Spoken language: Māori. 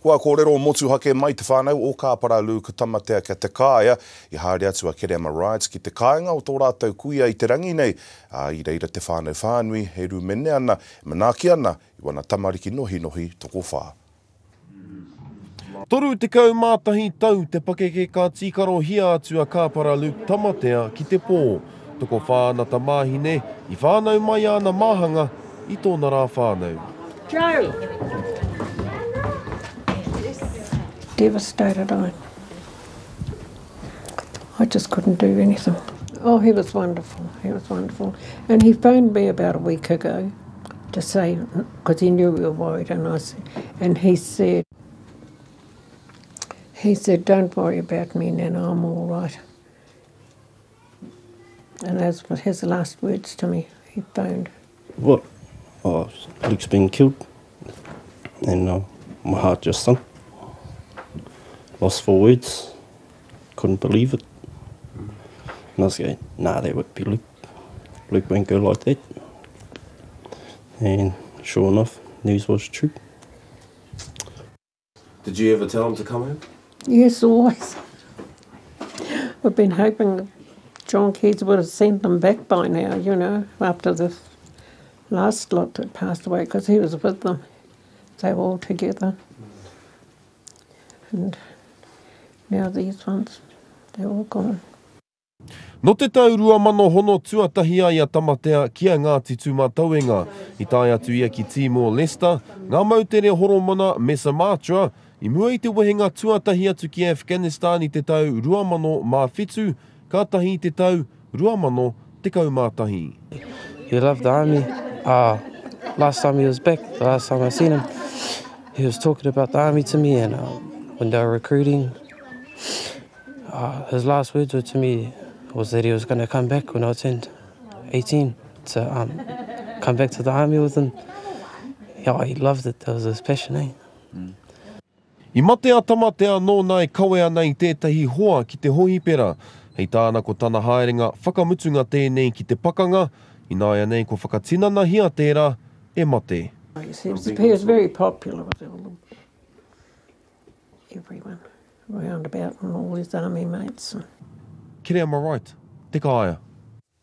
Kua kōrero motu hake mai te whānau o Kāpara ka Tamatea kia te Kāea I haere atu a Kereama Wright ki te kāinga o tō rātou kuia I te rangi nei I reira te whānau whānui he rumene ana manaki ana I wana tamariki nohi nohi toko whā. Toru te kaumātahi tau te pakeke ka tīkaro hia atu a Kāpara Tamatea ki te pō. Toko whāna ta māhine I whānau mai ana māhanga I tōna rā whānau. Joe! Devastated, I just couldn't do anything. Oh, he was wonderful, he was wonderful. And he phoned me about a week ago to say, because he knew we were worried, and he said, don't worry about me, Nana, I'm all right. And those were his last words to me, he phoned. What? Oh, Luke's been killed, and my heart just sunk. Lost for words, couldn't believe it. And I was going, nah, that would be Luke. Luke won't go like that. And sure enough, news was true. Did you ever tell him to come home? Yes, always. We've been hoping that John Keys would have sent them back by now, you know, after the last lot that passed away, because he was with them. They were all together. And now these ones, they're all gone. No te tau 2000 tuatahi ai a Tamatea kia Ngāti Tūmatauenga. I tae atu ia ki Timor Leste, ngā mautere horomona me Sumatra, I mua I te wehenga tuatahi atu ki Afghanistan I te tau 2007, kātahi te tau 2019. He loved the army. Last time he was back, the last time I seen him, he was talking about the army to me, and when they were recruiting, his last words were to me was that he was going to come back when I turned 18 to come back to the army with him. Yeah, he loved it. That was his passion, eh? I mate a Tamatea nō nai Kāea nei tētahi hoa ki te hohi pera. Hei tāna ko tāna haerenga whakamutunga tēnei ki te pakanga, I nāia nei ko whakatinana hia tērā e mate. He was very popular with everyone round about and all his army mates. Kereama Wright, te Kāea.